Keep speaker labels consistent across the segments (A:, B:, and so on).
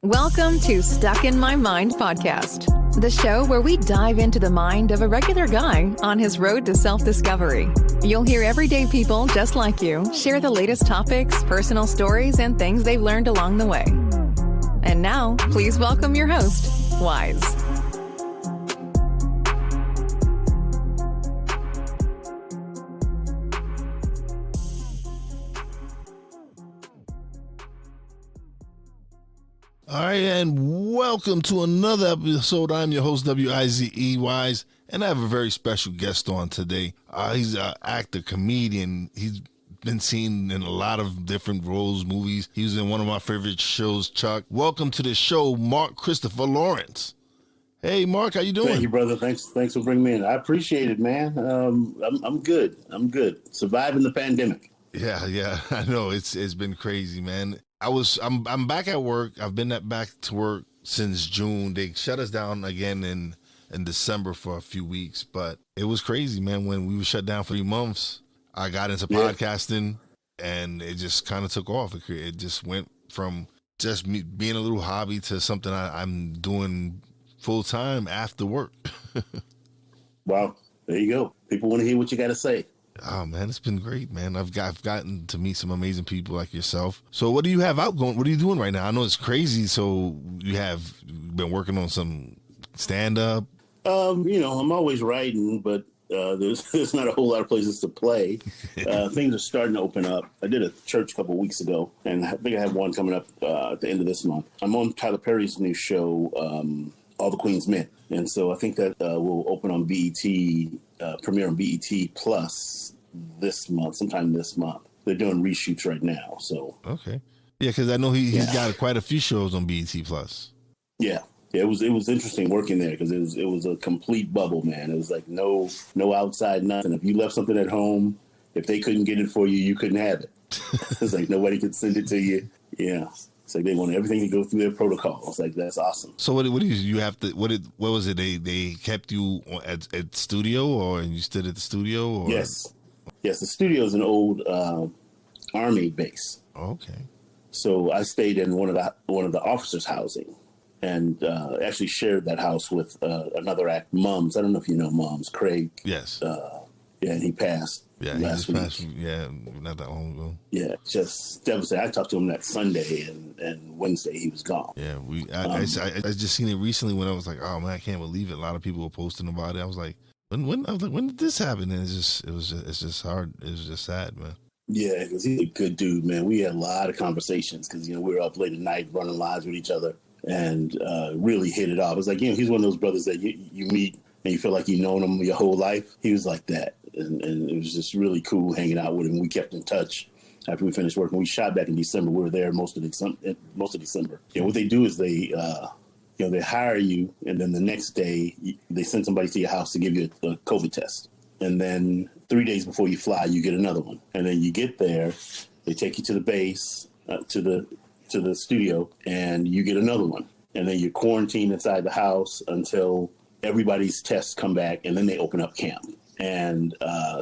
A: Welcome to Stuck in My Mind podcast, the show where we dive into the mind of a regular guy on his road to self-discovery. You'll hear everyday people just like you share the latest topics, personal stories, and things they've learned along the way. And now, please welcome your host, Wise.
B: All right, and welcome to another episode. I'm your host, W-I-Z-E, Wise, and I have a very special guest on today. He's an actor, comedian. He's been seen in a lot of different roles, movies. He was in one of my favorite shows, Chuck. Welcome to the show, Mark Christopher Lawrence. Hey, Mark, how you doing?
C: Thank you, brother. Thanks for bringing me in. I appreciate it, man. I'm good. I'm good. Surviving the pandemic.
B: Yeah, I know it's been crazy, man. I'm back at work. I've been back to work since June. They shut us down again in December for a few weeks, but it was crazy, man. When we were shut down for 3 months, I got into podcasting, and it just kind of took off. It just went from just me being a little hobby to something I'm doing full time after work.
C: Wow, there you go. People want to hear what you got to say.
B: Oh man, it's been great, man. I've gotten to meet some amazing people like yourself. So what do you have outgoing? What are you doing right now? I know it's crazy. So you've been working on some stand up.
C: I'm always writing, but there's not a whole lot of places to play. Things are starting to open up. I did a church a couple of weeks ago, and I think I have one coming up at the end of this month. I'm on Tyler Perry's new show, All the Queen's Men, and so I think that will open on BET, premiere on BET Plus sometime this month. They're doing reshoots right now, so
B: okay, yeah, because I know he's got quite a few shows on BET Plus.
C: Yeah, it was interesting working there because it was a complete bubble, man. It was like no outside, nothing. If you left something at home, if they couldn't get it for you, you couldn't have it. It's like nobody could send it to you. Yeah. It's like they want everything to go through their protocol. It's like, that's awesome.
B: So what do you have to, what was it? They kept you at studio, or you stood at the studio? Or?
C: Yes. The studio is an old Army base.
B: Okay.
C: So I stayed in one of the officers' housing, and actually shared that house with another act, Mums. I don't know if you know Mums, Craig.
B: Yes.
C: And he passed.
B: Yeah,
C: last week.
B: Not that long ago.
C: Yeah, just devastating. I talked to him that Sunday, and Wednesday he was gone.
B: Yeah, I just seen it recently when I was like, oh man, I can't believe it. A lot of people were posting about it. I was like, when did this happen? And it's just hard. It was just sad, man. Yeah,
C: because he's a good dude, man. We had a lot of conversations because we were up late at night running lives with each other, and really hit it off. It's like he's one of those brothers that you meet and you feel like you've known him your whole life. He was like that. And it was just really cool hanging out with him. We kept in touch after we finished working. We shot back in December. We were there most of December. And what they do is they hire you, and then the next day they send somebody to your house to give you a COVID test. And then 3 days before you fly, you get another one. And then you get there, they take you to the base, to the studio, and you get another one. And then you're quarantined inside the house until everybody's tests come back, and then they open up camp. And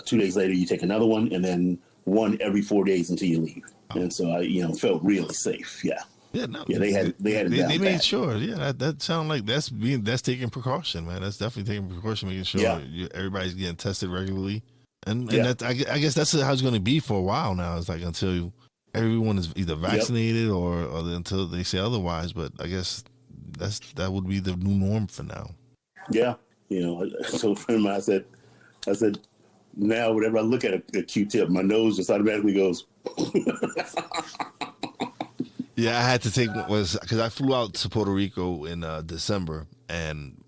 C: 2 days later, you take another one, and then one every 4 days until you leave. And so I, felt really safe. Yeah.
B: Yeah. No.
C: Yeah. They had it down.
B: They made sure. Yeah. That sounds like that's taking precaution, man. That's definitely taking precaution, making sure everybody's getting tested regularly. And that, I guess that's how it's going to be for a while now. It's like until everyone is either vaccinated or until they say otherwise. But I guess that would be the new norm for now. Yeah.
C: So a friend of mine I said, now whenever I look at a Q-tip, my nose just automatically goes.
B: Yeah, I had to take because I flew out to Puerto Rico in December, and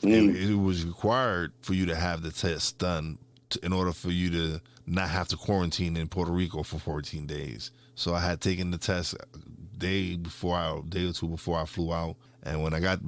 B: it was required for you to have the test done in order for you to not have to quarantine in Puerto Rico for 14 days. So I had taken the test a day or two before I flew out. And when I got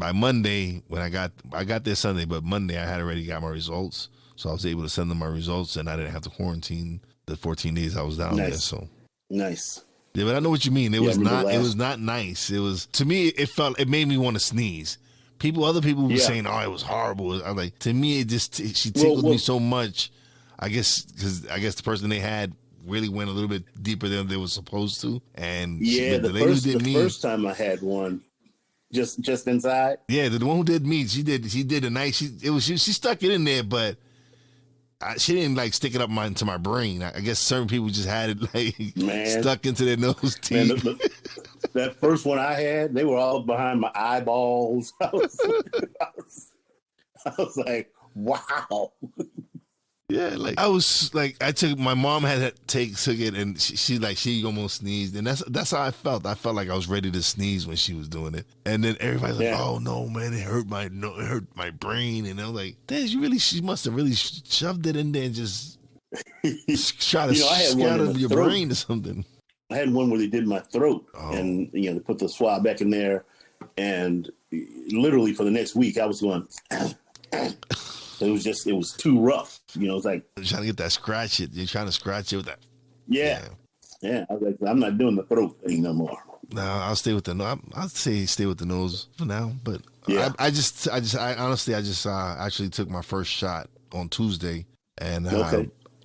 B: there Sunday, but Monday I had already got my results. So I was able to send them my results, and I didn't have to quarantine the 14 days I was down there. So
C: nice.
B: Yeah, but I know what you mean. It was not nice. It was, to me, it made me want to sneeze. Other people were saying, oh, it was horrible. I was like, to me, she tickled me so much. I guess the person they had really went a little bit deeper than they were supposed to. And
C: the first time I had one, just inside.
B: Yeah, the one who did me, she did a nice. She stuck it in there, but she didn't like stick it up into my brain. I guess certain people just had it like stuck into their nose teeth.
C: Man, that first one I had, they were all behind my eyeballs. I was like, wow.
B: Yeah, like I took my mom took it, and she almost sneezed, and that's how I felt. I felt like I was ready to sneeze when she was doing it, and then everybody's like, "Oh no, man, it hurt my brain," and I was like, "Damn, she must have really shoved it in there and just try to scatter your brain or something."
C: I had one where they did my throat, and they put the swab back in there, and literally for the next week I was going. It was too rough. It's like
B: you're trying to get that scratch it. You're trying to scratch it with that.
C: Yeah. I was like, I'm not doing the throat thing no more.
B: No, I'll stay with the nose. I'd say stay with the nose for now. But I honestly actually took my first shot on Tuesday, and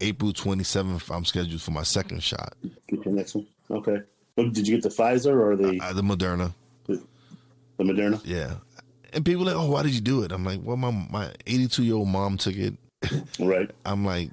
B: April 27th, I'm scheduled for my second shot.
C: Get your next one. Okay. Did you get the Pfizer or the
B: Moderna?
C: The Moderna.
B: Yeah. And people are like, oh, why did you do it? I'm like, well, my 82-year-old mom took it.
C: Right.
B: I'm like,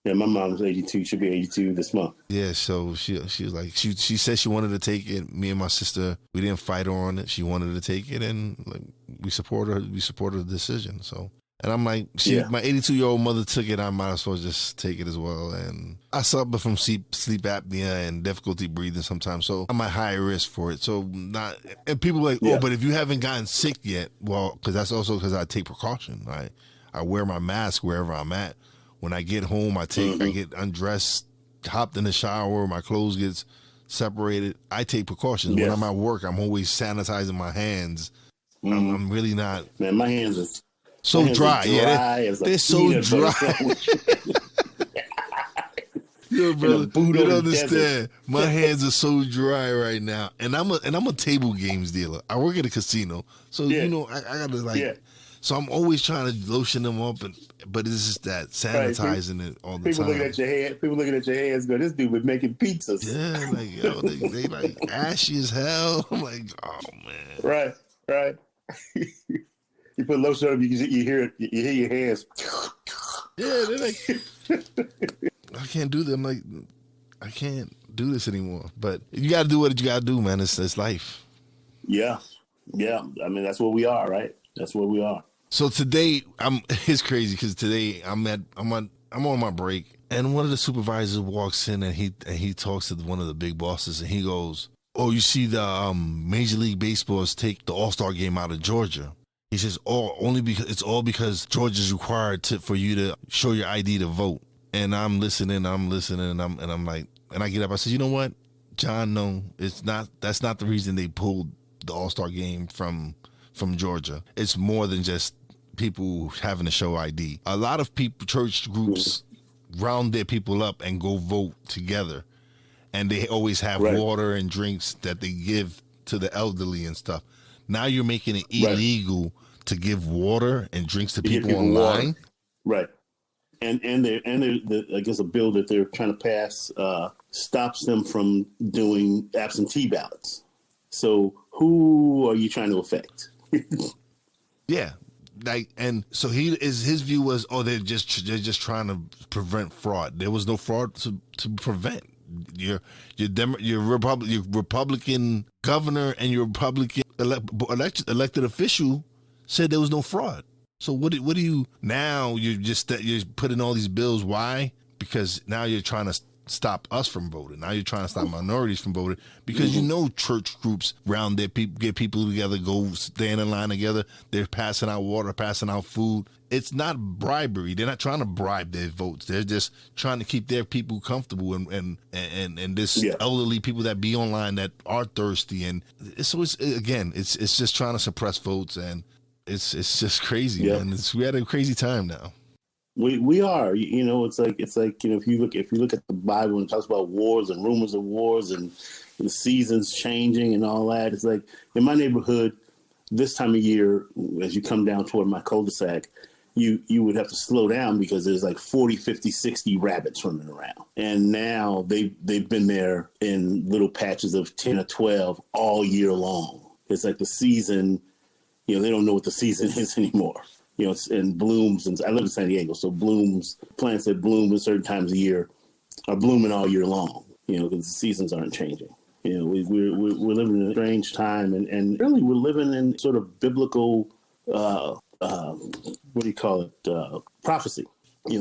C: yeah, my mom's 82. She'll be 82 this month.
B: Yeah, so she was like, she said she wanted to take it. Me and my sister, we didn't fight her on it. She wanted to take it, and like we support her. We support her decision. So, and I'm like, my 82-year-old mother took it. I might as well just take it as well. And I suffer from sleep apnea and difficulty breathing sometimes, so I'm at high risk for it. So not, and people are like, oh, but if you haven't gotten sick yet, well, because that's also because I take precaution. Right, I wear my mask wherever I'm at. When I get home, I get undressed, hopped in the shower, my clothes gets separated. I take precautions. When I'm at work, I'm always sanitizing my hands. I'm really not.
C: Man, my hands are
B: so dry. They're so dry. Yo, brother, you don't understand. My hands are so dry right now, and I'm a table games dealer. I work at a casino, so I gotta So I'm always trying to lotion them up, but it's just that sanitizing it all the time.
C: People looking at your hands, go, this dude was making pizzas.
B: Yeah, like they like ashy as hell. I'm like, oh man.
C: Right. You put lotion on, you hear your hands.
B: Yeah, they're like, I can't do them. Like, I can't do this anymore. But you got to do what you got to do, man. It's life.
C: Yeah. I mean, that's what we are, right? That's what we are.
B: So today, it's crazy because today I'm on my break, and one of the supervisors walks in and he talks to one of the big bosses, and he goes, "Oh, you see the Major League Baseball's take the All-Star game out of Georgia." He says, "Oh, only because Georgia's required for you to show your ID to vote." And I'm listening, and I'm like, and I get up, I said, "You know what, John? No, it's not. That's not the reason they pulled the All-Star game from Georgia. It's more than just people having to show ID. A lot of people, church groups, round their people up and go vote together, and they always have water and drinks that they give to the elderly and stuff. Now you're making it illegal to give water and drinks to people online,
C: right? And I guess a bill that they're trying to pass stops them from doing absentee ballots. So who are you trying to affect?
B: Yeah. Like, and so his view was, oh, they're just trying to prevent fraud. There was no fraud to prevent. Your Republican governor and your Republican elected official said there was no fraud. So what do you now? You're putting all these bills. Why? Because now you're trying to stop us from voting. Now you're trying to stop minorities from voting because church groups round their people, get people together, go stand in line together. They're passing out water, passing out food. It's not bribery. They're not trying to bribe their votes. They're just trying to keep their people comfortable and this elderly people that be online that are thirsty. And so it's just trying to suppress votes, and it's just crazy, man. We had a crazy time now.
C: We are, it's like if you look at the Bible and it talks about wars and rumors of wars and the seasons changing and all that. It's like in my neighborhood this time of year, as you come down toward my cul-de-sac, you would have to slow down because there's like 40, 50, 60 rabbits running around. And now they've been there in little patches of 10 or 12 all year long. it's like the season, they don't know what the season is anymore. It's in blooms, and I live in San Diego, so plants that bloom at certain times of year are blooming all year long, because the seasons aren't changing. We're living in a strange time, and really we're living in sort of biblical, what do you call it, prophecy.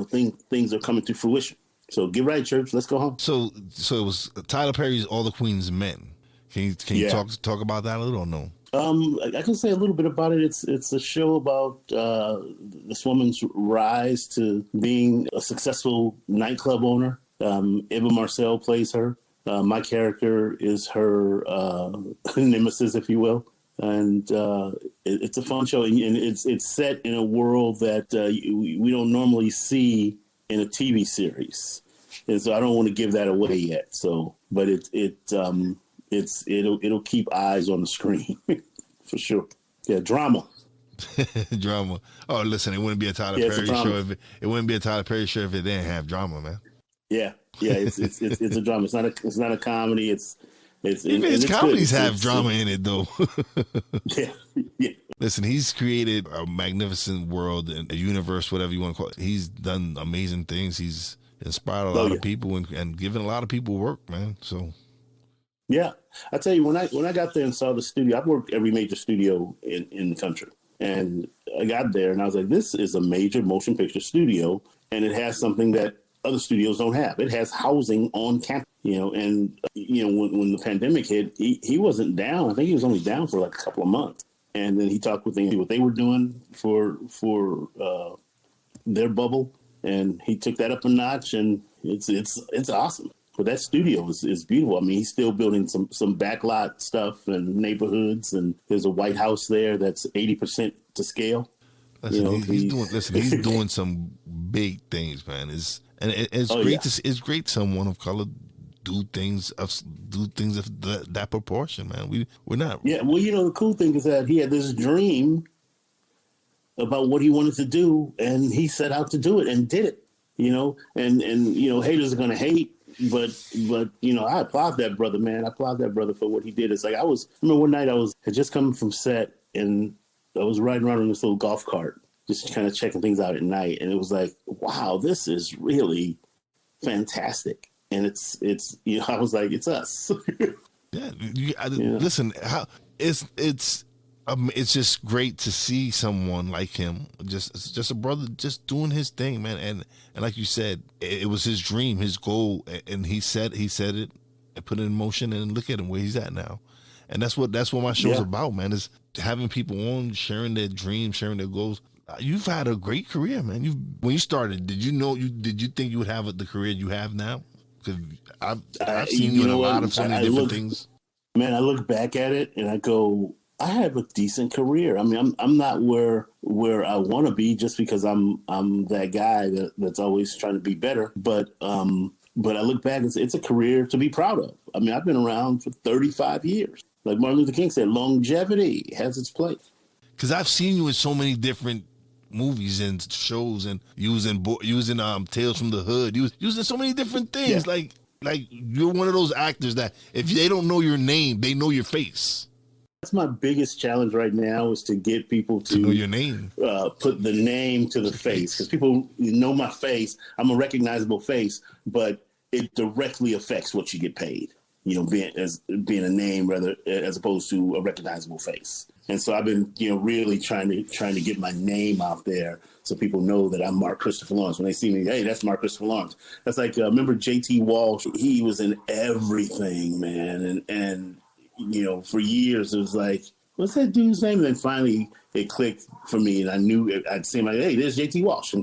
C: Things are coming to fruition. So get right, church. Let's go home.
B: So it was Tyler Perry's All the Queen's Men. Can you talk about that a little or no?
C: I can say a little bit about it. It's a show about this woman's rise to being a successful nightclub owner. Eva Marcel plays her. My character is her nemesis, if you will. And it's a fun show, and it's set in a world that we don't normally see in a TV series, and so I don't want to give that away yet. So, but it'll keep eyes on the screen for sure. Yeah, drama.
B: Drama. Oh, listen, it wouldn't be a Tyler Perry show if it wouldn't be a Tyler Perry show if it didn't have drama, man.
C: Yeah, it's a drama. It's not a comedy.
B: Even his comedies have drama in it, though.
C: Yeah.
B: Listen, he's created a magnificent world and a universe, whatever you want to call it. He's done amazing things. He's inspired a lot of people and given a lot of people work, man. So,
C: yeah, I tell you, when I got there and saw the studio, I've worked every major studio in the country, and I got there and I was like, this is a major motion picture studio, and it has something that other studios don't have. It has housing on campus, and when the pandemic hit, he wasn't down. I think he was only down for like a couple of months. And then he talked with them what they were doing for their bubble, and he took that up a notch, and it's awesome. But that studio is beautiful. I mean, he's still building some backlot stuff and neighborhoods, and there's a White House there that's 80% to scale.
B: Listen, he's doing some big things, man. It's great someone of color do things of that proportion, man. We're not.
C: Yeah, well, the cool thing is that he had this dream about what he wanted to do, and he set out to do it and did it. And haters are gonna hate, but I applaud that brother, man. I applaud that brother for what he did. It's like I remember one night had just come from set, and I was riding around in this little golf cart, just kind of checking things out at night, and it was like, wow, this is really fantastic. And it's I was like, it's us.
B: Listen, it's just great to see someone like him, just a brother, just doing his thing, man. And like you said, it was his dream, his goal, and he said it and put it in motion, and look at him where he's at now. And that's what my show's about, man. Is having people on, sharing their dreams, sharing their goals. You've had a great career, man. When you started, did you think you would have the career you have now? Because I've seen you in a lot of so many different things.
C: Man, I look back at it and I go, I have a decent career. I mean, I'm not where I want to be just because I'm that guy that's always trying to be better. But I look back and it's a career to be proud of. I mean, I've been around for 35 years. Like Martin Luther King said, longevity has its place.
B: Because I've seen you in so many different movies and shows, and using Tales from the Hood, using so many different things. Yeah. Like you're one of those actors that if they don't know your name, they know your face.
C: That's my biggest challenge right now, is to get people to
B: know your name,
C: put the name to the face, because people know my face. I'm a recognizable face, but it directly affects what you get paid. Being a name rather as opposed to a recognizable face. And so I've been, really trying to get my name out there so people know that I'm Mark Christopher Lawrence. When they see me, hey, that's Mark Christopher Lawrence. That's like, remember J.T. Walsh? He was in everything, man. And for years it was like, what's that dude's name? And then finally it clicked for me, and I knew I'd see him like, hey, there's J.T. Walsh,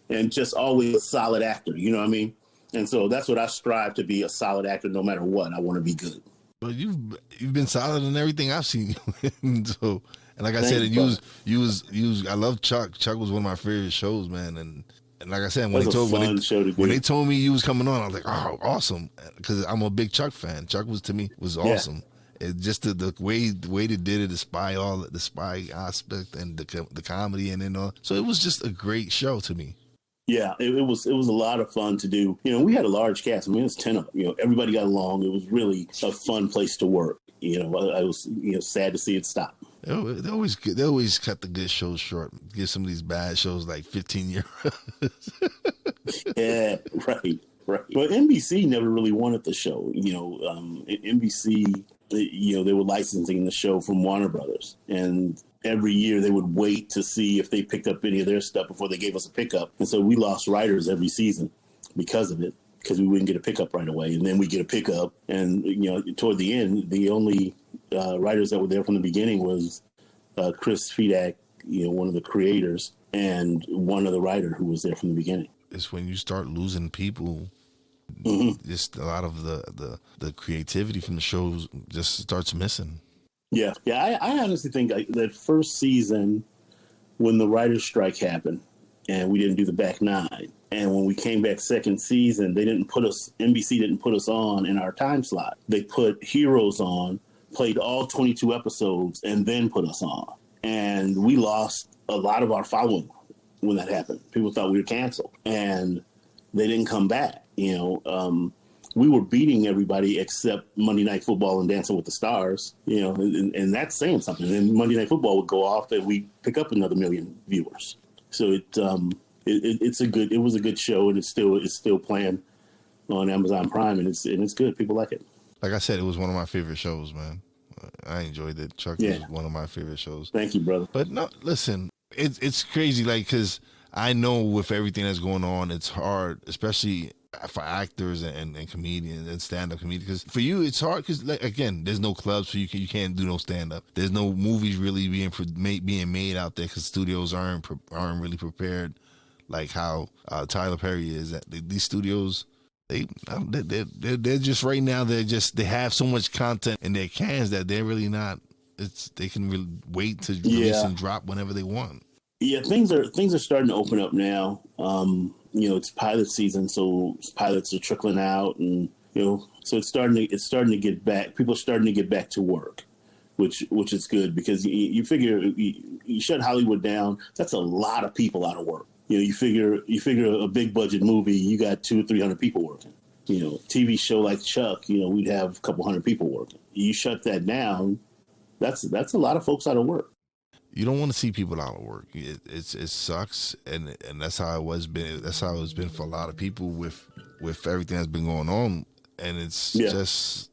C: and just always a solid actor. You know what I mean? And so that's what I strive to be, a solid actor. No matter what, I want to be good.
B: But you've been solid in everything I've seen you in. So, and like I said, I love Chuck. Chuck was one of my favorite shows, man. And like I said, when they told me you was coming on, I was like, oh, awesome, because I'm a big Chuck fan. Chuck was awesome. Yeah. It just the way they did it, the spy aspect and the comedy and all. So it was just a great show to me.
C: Yeah, it was a lot of fun to do. We had a large cast. I mean, it was 10 of them. Everybody got along. It was really a fun place to work. I was sad to see it stop.
B: They always cut the good shows short. Give some of these bad shows like 15-year.
C: Yeah, right. But NBC never really wanted the show. NBC, they were licensing the show from Warner Brothers, and every year they would wait to see if they picked up any of their stuff before they gave us a pickup. And so we lost writers every season because of it, because we wouldn't get a pickup right away. And then we get a pickup. And, toward the end, the only writers that were there from the beginning was Chris Fedak, one of the creators, and one other writer who was there from the beginning.
B: It's when you start losing people, just a lot of the creativity from the shows just starts missing. Yeah.
C: I honestly think that first season, when the writer's strike happened and we didn't do the back nine, and when we came back second season, NBC didn't put us on in our time slot. They put Heroes on, played all 22 episodes, and then put us on. And we lost a lot of our following when that happened. People thought we were canceled, and they didn't come back. We were beating everybody except Monday Night Football and Dancing with the Stars, and that's saying something. And Monday Night Football would go off and we pick up another million viewers. So it was a good show, and it's still playing on Amazon Prime, and it's good. People like it.
B: Like I said, it was one of my favorite shows, man. I enjoyed it. Chuck is one of my favorite shows.
C: Thank you, brother.
B: But no, listen, it's crazy, because I know with everything that's going on, it's hard, especially for actors and comedians and stand-up comedians. Because for you, it's hard because, again, there's no clubs, so you can't do no stand-up. There's no movies really being made out there because studios aren't really prepared, like how Tyler Perry is. These studios, they're just right now. They have so much content in their cans that they're really not. They can really wait to release and drop whenever they want.
C: Yeah, things are starting to open up now. It's pilot season, so pilots are trickling out, and so it's starting to get back. People are starting to get back to work, which is good, because you figure you shut Hollywood down, that's a lot of people out of work. You figure a big budget movie, you got 200 or 300 people working. TV show like Chuck, we'd have a couple hundred people working. You shut that down, that's a lot of folks out of work.
B: You don't want to see people out of work. It sucks, and that's how that's how it's been for a lot of people with everything that's been going on, and it's just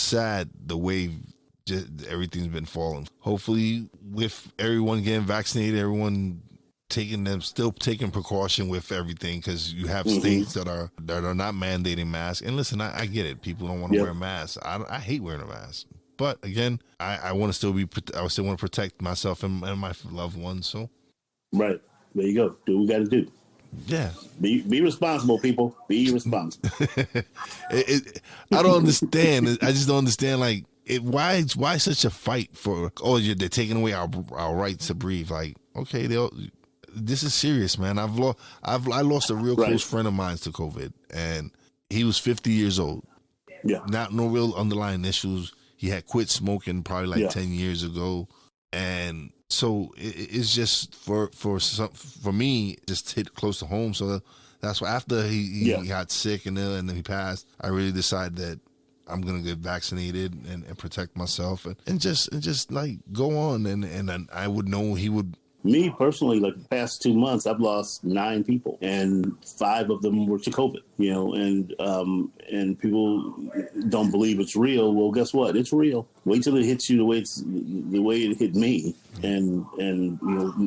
B: sad the way everything's been falling. Hopefully, with everyone getting vaccinated, everyone still taking precaution with everything, because you have states that are not mandating masks. And listen, I get it. People don't want to wear masks. I hate wearing a mask. But again, I want to still want to protect myself and my loved ones. So, right,
C: there you go. Do what we got to do.
B: Yeah,
C: be responsible, people. Be responsible.
B: I don't understand. I just don't understand. Like, why such a fight for? They're taking away our rights to breathe. Like, okay, this is serious, man. I lost a real close friend of mine to COVID, and he was 50 years old.
C: Yeah,
B: no real underlying issues. He had quit smoking probably 10 years ago. And so it's just for me, just hit close to home. So that's why after he got sick and ill and then he passed, I really decided that I'm going to get vaccinated and protect myself and just like go on. And I would know he would.
C: Me personally, like the past 2 months, I've lost 9 people, and 5 of them were to COVID. And people don't believe it's real. Well, guess what? It's real. Wait till it hits you the way it hit me, and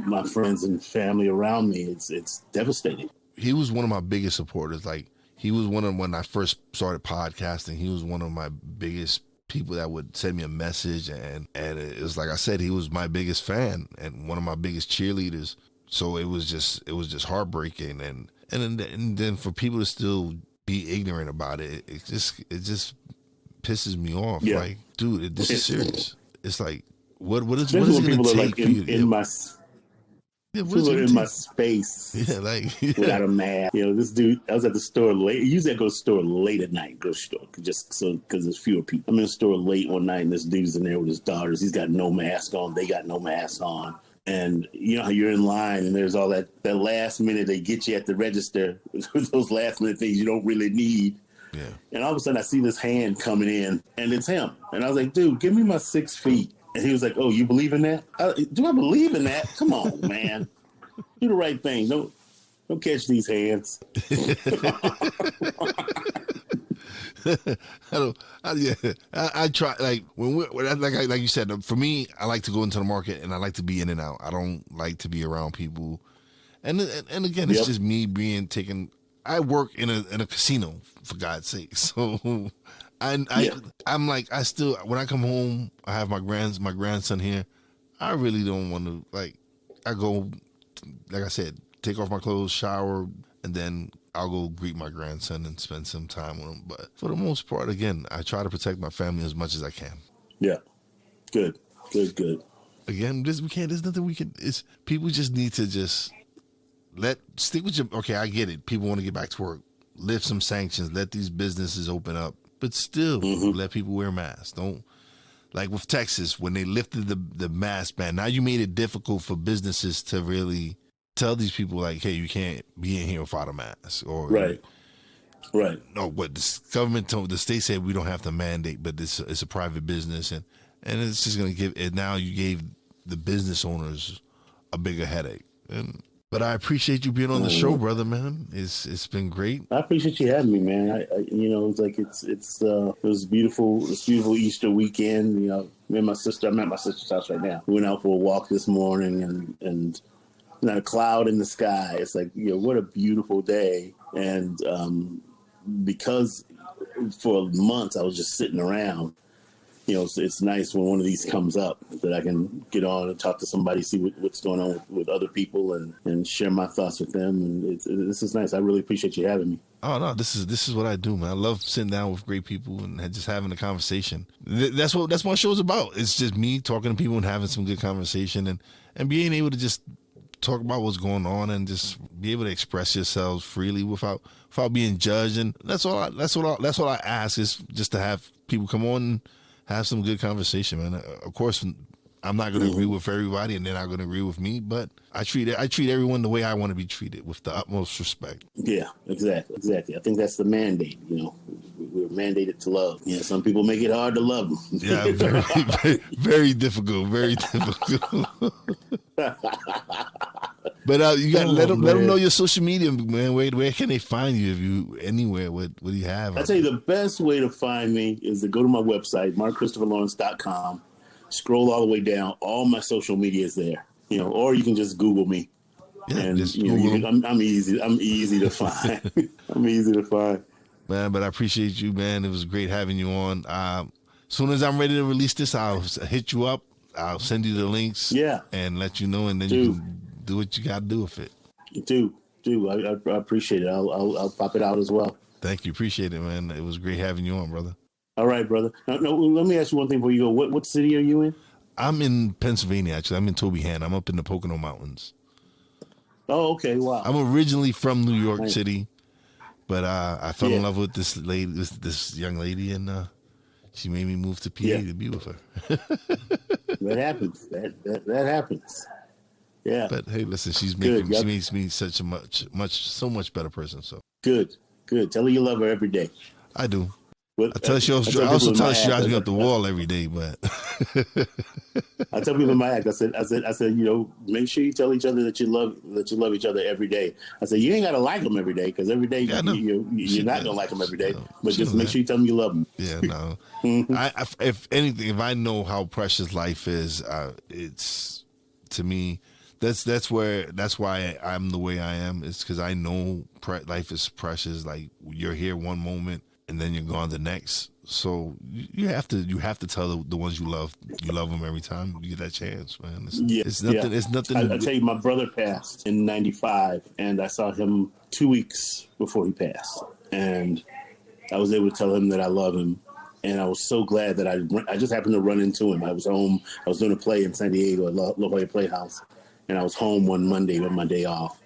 C: my friends and family around me. It's devastating.
B: He was one of my biggest supporters. Like, he was when I first started podcasting. He was one of my biggest people that would send me a message, and it was like I said, he was my biggest fan and one of my biggest cheerleaders. So it was just heartbreaking, and then for people to still be ignorant about it, it just pisses me off. Yeah. Like, dude, this is serious. It's like, what is it going to take for you?
C: People are in my space.
B: Yeah, like
C: without a mask. This dude, I was at the store late. Usually I go to the store late at night, grocery store, because there's fewer people. I'm in the store late one night, and this dude's in there with his daughters. He's got no mask on. They got no mask on. And you know how you're in line and there's all that last minute they get you at the register, those last minute things you don't really need.
B: Yeah.
C: And all of a sudden I see this hand coming in and it's him. And I was like, dude, give me my 6 feet. And he was like, oh, you believe in that? Do I believe in that? Come on, man. Do the right thing. Don't catch these hands.
B: I try, like like you said, for me, I like to go into the market and I like to be in and out. I don't like to be around people. And again, it's just me being taken. I work in a casino, for God's sake. So I'm like, I still, when I come home, I have my grandson here. I really don't want to, like, I go, like I said, take off my clothes, shower, and then I'll go greet my grandson and spend some time with him. But for the most part, again, I try to protect my family as much as I can.
C: Yeah. Good.
B: Again, there's nothing we can, people just need to just stick with your, okay, I get it. People want to get back to work. Lift some sanctions. Let these businesses open up. But still, let people wear masks. Don't, like with Texas, when they lifted the mask ban, now you made it difficult for businesses to really tell these people, like, hey, you can't be in here without a mask. Or
C: Right.
B: No, but the government the state said we don't have to mandate, but it's a private business. And it's just going to give it, now you gave the business owners a bigger headache. But I appreciate you being on the show, brother, man. It's been great.
C: I appreciate you having me, man. I it's like it was beautiful. It's beautiful Easter weekend. You know, me and my sister. I'm at my sister's house right now. We went out for a walk this morning, and not a cloud in the sky. It's like, you know, what a beautiful day. And because for months I was just sitting around. You know, it's nice when one of these comes up that I can get on and talk to somebody, see what's going on with other people, and share my thoughts with them. And this is nice. I really appreciate you having me.
B: Oh no, this is what I do, man. I love sitting down with great people and just having a conversation. That's what my show's about. It's just me talking to people and having some good conversation and being able to just talk about what's going on and just be able to express yourselves freely without being judged. And that's all I ask, is just to have people come on and have some good conversation, man. Of course, I'm not going to agree with everybody, and they're not going to agree with me. But I treat everyone the way I want to be treated, with the utmost respect.
C: Yeah, exactly. I think that's the mandate. You know, we're mandated to love. Yeah, some people make it hard to love them.
B: Yeah, very, very difficult. Very difficult. But you got to let them know your social media, man. Where can they find you? If you anywhere, what do you have?
C: I tell you, the best way to find me is to go to my website, markchristopherlawrence.com. Scroll all the way down. All my social media is there. You know, or you can just Google me. Yeah, and I'm easy to find. I'm easy to find.
B: Man, but I appreciate you, man. It was great having you on. As soon as I'm ready to release this, I'll hit you up. I'll send you the links.
C: Yeah.
B: And let you know, and then you can do what you got to do with it.
C: Do. I appreciate it. I'll pop it out as well.
B: Thank you. Appreciate it, man. It was great having you on, brother.
C: All right, brother. No, let me ask you one thing before you go. What city are you in?
B: I'm in Pennsylvania, actually. I'm in Tobyhanna. I'm up in the Pocono Mountains.
C: Oh, okay. Wow.
B: I'm originally from New York City, but I fell in love with this young lady, and she made me move to PA to be with her.
C: That happens. That happens. Yeah.
B: But hey, listen, she makes me such a so much better person. So
C: good. Tell her you love her every day.
B: I do. I also tell her she drives me up the wall every day, but
C: I tell people in my act, I said, you know, make sure you tell each other that you love each other every day. I said, you ain't got to like them every day, because every day you're not gonna like them every day, but just make sure you tell them you love them.
B: Yeah, no. If anything, if I know how precious life is, it's, to me, that's why I'm the way I am. It's because I know life is precious. Like, you're here one moment, and then you're gone the next. So you have to tell the ones you love them every time you get that chance, man. It's nothing.
C: I tell you, my brother passed in '95, and I saw him 2 weeks before he passed, and I was able to tell him that I love him, and I was so glad that I just happened to run into him. I was home. I was doing a play in San Diego at La Jolla Playhouse, and I was home one Monday on my day off,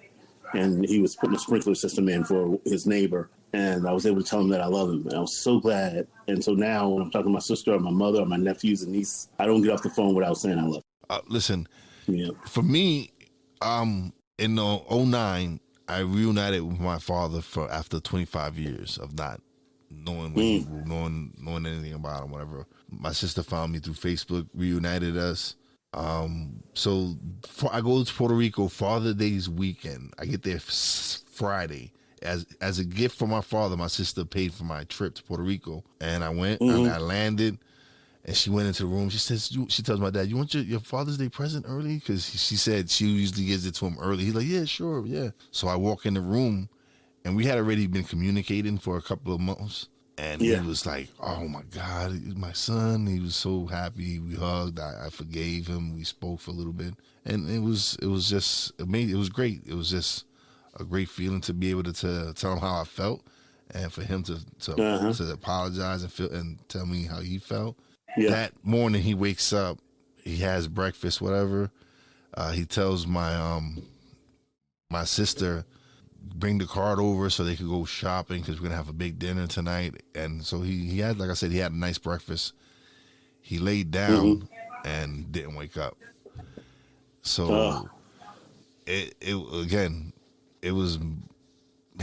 C: and he was putting a sprinkler system in for his neighbor. And I was able to tell him that I love him. And I was so glad. And so now when I'm talking to my sister or my mother or my nephews and niece, I don't get off the phone without saying I love him.
B: Listen,
C: Yeah.
B: For me, in '09, I reunited with my father for after 25 years of not knowing knowing anything about him, whatever. My sister found me through Facebook, reunited us. So I go to Puerto Rico Father Day's weekend. I get there Friday. As a gift from my father, my sister paid for my trip to Puerto Rico, and I went. I landed, and she went into the room. She says, she tells my dad, "You want your Father's Day present early?" Because she said she usually gives it to him early. He's like, "Yeah, sure, yeah." So I walk in the room, and we had already been communicating for a couple of months. And he was like, "Oh my God, my son!" He was so happy. We hugged. I forgave him. We spoke for a little bit, and it was just amazing. It was great. It was just a great feeling to be able to tell him how I felt, and for him to apologize and tell me how he felt. Yeah. That morning, he wakes up. He has breakfast, whatever. He tells my sister, bring the card over so they could go shopping because we're gonna have a big dinner tonight. And so he had, like I said, he had a nice breakfast. He laid down and didn't wake up. So it was,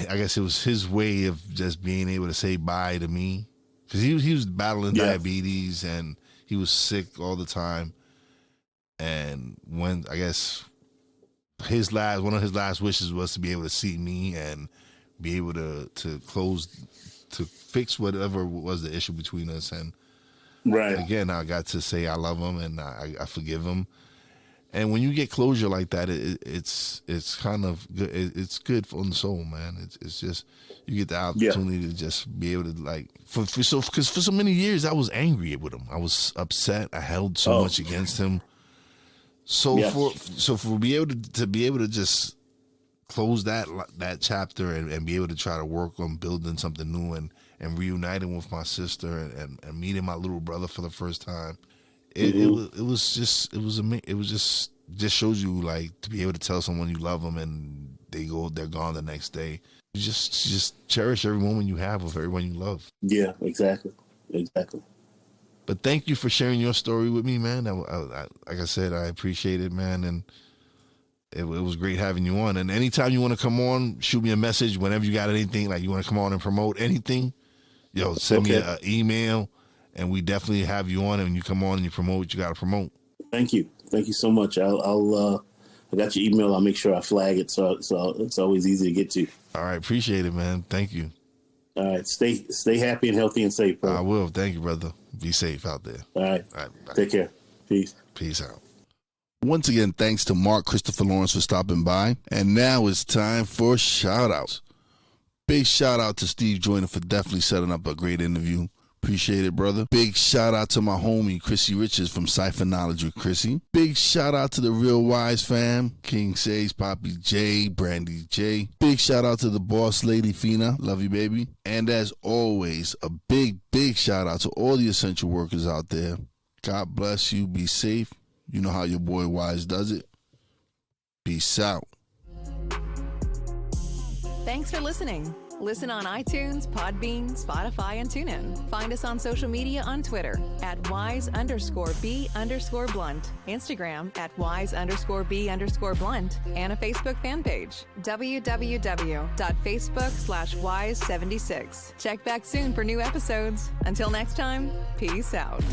B: I guess it was his way of just being able to say bye to me, because he was battling diabetes and he was sick all the time. And when, I guess, one of his last wishes was to be able to see me and be able to fix whatever was the issue between us. And again, I got to say I love him and I forgive him. And when you get closure like that, it's kind of good. It's good for the soul, man. It's just, you get the opportunity to just be able to, like, because for so many years I was angry with him. I was upset. I held so much against him. So for be able to just close that chapter and be able to try to work on building something new and reuniting with my sister and meeting my little brother for the first time, it was just amazing. It was just shows you, like, to be able to tell someone you love them and they're gone the next day. You just cherish every moment you have with everyone you love. Yeah, exactly. But thank you for sharing your story with me, man. Like I said, I appreciate it, man. And it was great having you on. And anytime you want to come on, shoot me a message whenever you got anything, like you want to come on and promote anything, send me an email, and we definitely have you on. And when you come on and you promote what you got to promote. Thank you so much. I got your email. I'll make sure I flag it so it's always easy to get to. All right, appreciate it, man. Thank you. All right, stay happy and healthy and safe, bro. I will. Thank you, brother. Be safe out there. All right. Bye. Take care. Peace out. Once again, thanks to Mark Christopher Lawrence for stopping by. And now it's time for shout-outs. Big shout-out to Steve Joyner for definitely setting up a great interview. Appreciate it, brother. Big shout-out to my homie, Chrissy Richards from Cypher Knowledge with Chrissy. Big shout-out to the Real Wise fam, King Sage, Poppy J, Brandy J. Big shout-out to the boss lady, Fina. Love you, baby. And as always, a big shout-out to all the essential workers out there. God bless you. Be safe. You know how your boy Wise does it. Peace out.
A: Thanks for listening. Listen on iTunes, Podbean, Spotify, and TuneIn. Find us on social media on Twitter at @wise_b_blunt, Instagram at @wise_b_blunt, and a Facebook fan page, www.facebook.com/wise76. Check back soon for new episodes. Until next time, peace out.